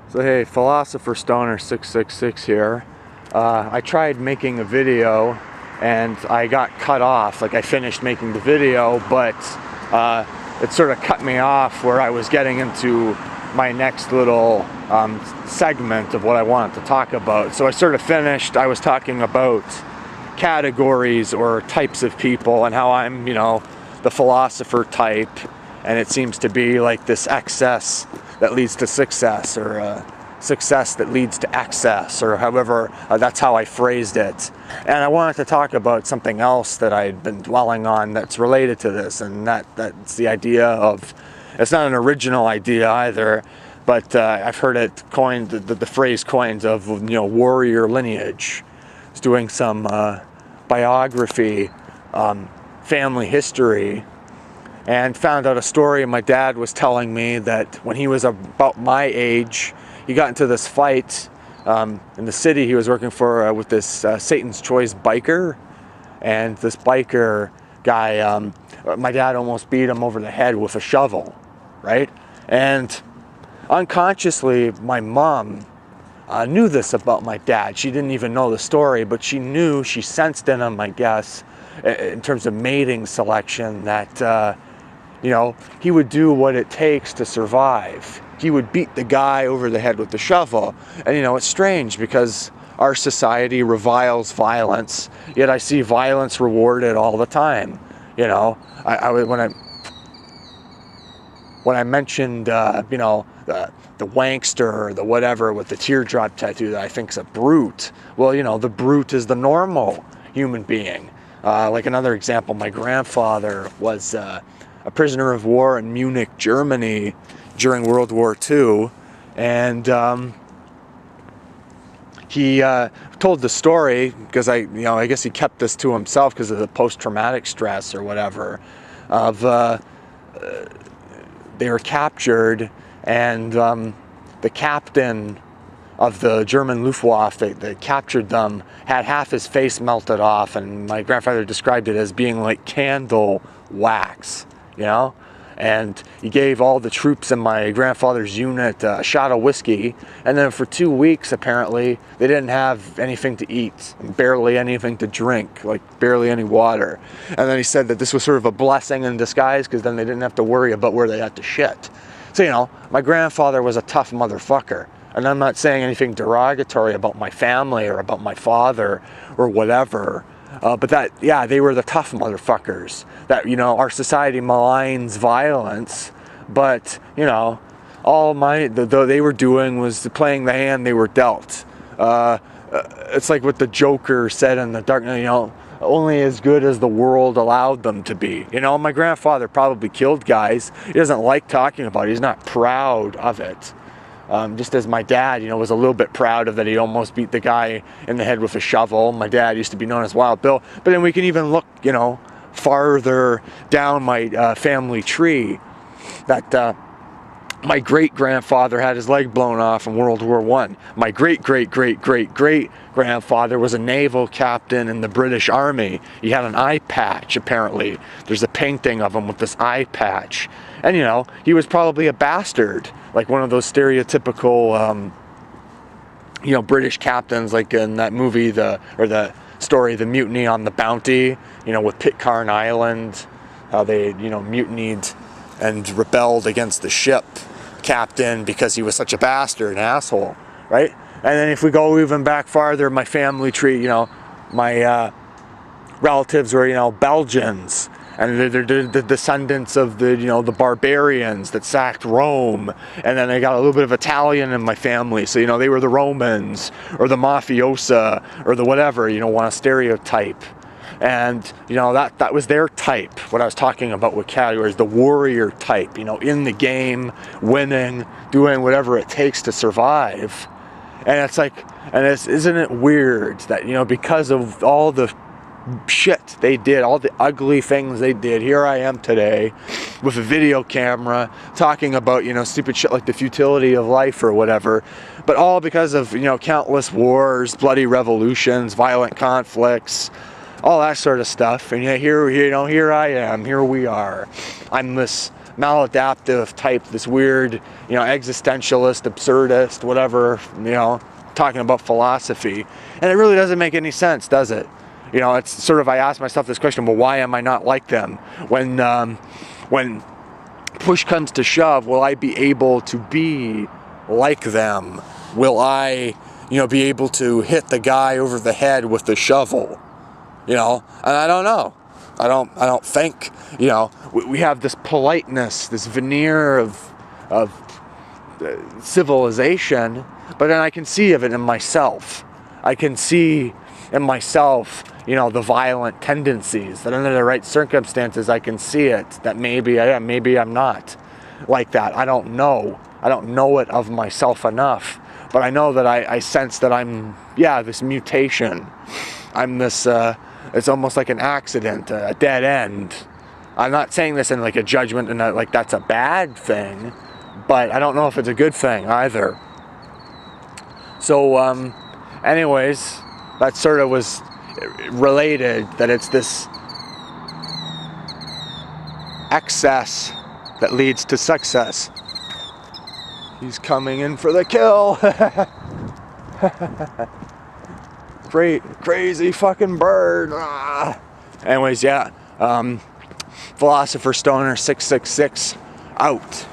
So hey, Philosopher Stoner 666 here. I tried making a video and I got cut off. Like I finished making the video, but it sort of cut me off where I was getting into my next little segment of what I wanted to talk about. So I sort of finished. I was talking about categories or types of people and how I'm, the philosopher type, and it seems to be like this excess that leads to success, or success that leads to excess, or however, that's how I phrased it. And I wanted to talk about something else that I'd been dwelling on that's related to this, and that's the idea of, it's not an original idea either, but I've heard it coined, the phrase coined of, warrior lineage. I was doing some biography, family history, and found out a story my dad was telling me that when he was about my age, he got into this fight in the city he was working for with this Satan's Choice biker. And this biker guy, my dad almost beat him over the head with a shovel, right? And unconsciously, my mom knew this about my dad. She didn't even know the story, but she knew, she sensed in him, I guess, in terms of mating selection, that he would do what it takes to survive. He would beat the guy over the head with the shovel. And it's strange because our society reviles violence, yet I see violence rewarded all the time. When I mentioned the wankster or the whatever with the teardrop tattoo that I think is a brute, well, the brute is the normal human being. Like another example, my grandfather was a prisoner of war in Munich, Germany during World War II, and he told the story because I guess he kept this to himself because of the post-traumatic stress or whatever. Of they were captured, and the captain of the German Luftwaffe that captured them had half his face melted off, and my grandfather described it as being like candle wax. And he gave all the troops in my grandfather's unit a shot of whiskey, and then for 2 weeks, apparently, they didn't have anything to eat, and barely anything to drink, like barely any water. And then he said that this was sort of a blessing in disguise, because then they didn't have to worry about where they had to shit. So, my grandfather was a tough motherfucker, and I'm not saying anything derogatory about my family or about my father or whatever. But they were the tough motherfuckers. That, our society maligns violence, but, all they were doing was playing the hand they were dealt. It's like what the Joker said in The Dark Knight, only as good as the world allowed them to be. My grandfather probably killed guys. He doesn't like talking about it. He's not proud of it. Just as my dad, was a little bit proud of that he almost beat the guy in the head with a shovel. My dad used to be known as Wild Bill. But then we can even look, farther down my family tree, that my great-grandfather had his leg blown off in World War I. My great-great-great-great-great-grandfather was a naval captain in the British Army. He had an eye patch, apparently. There's a painting of him with this eye patch. And, he was probably a bastard, like one of those stereotypical, British captains, like in that movie, the story, The Mutiny on the Bounty, with Pitcairn Island, how they, mutinied and rebelled against the ship captain because he was such a bastard, an asshole, right? And then if we go even back farther, my family tree, my relatives were, Belgians, and they're the descendants of the barbarians that sacked Rome. And then I got a little bit of Italian in my family, so they were the Romans or the mafiosa or the whatever, want to stereotype. And that was their type. What I was talking about with categories, the warrior type, in the game, winning, doing whatever it takes to survive. And it's like, isn't it weird that because of all the shit they did, all the ugly things they did, here I am today with a video camera talking about stupid shit like the futility of life or whatever, but all because of countless wars, bloody revolutions, violent conflicts, all that sort of stuff. And here I am, here we are. I'm this maladaptive type, this weird, you know, existentialist, absurdist, whatever, you know, talking about philosophy. And it really doesn't make any sense, does it? You know, it's sort of, I ask myself this question, well, why am I not like them? When push comes to shove, will I be able to be like them? Will I, you know, be able to hit the guy over the head with the shovel? You know, and I don't know. I don't think, you know, we have this politeness, this veneer of civilization, but then I can see of it in myself. I can see in myself, you know, the violent tendencies, that under the right circumstances I can see it, that maybe I am, maybe I'm not like that. I don't know. I don't know it of myself enough, but I know that I sense that I'm, yeah, this mutation. I'm this, it's almost like an accident, a dead end. I'm not saying this in like a judgment and like that's a bad thing, but I don't know if it's a good thing either. So anyways, that sort of was related, that it's this excess that leads to success. He's coming in for the kill. Great, crazy fucking bird. Ah. Anyways, yeah. Philosopher Stoner 666 out.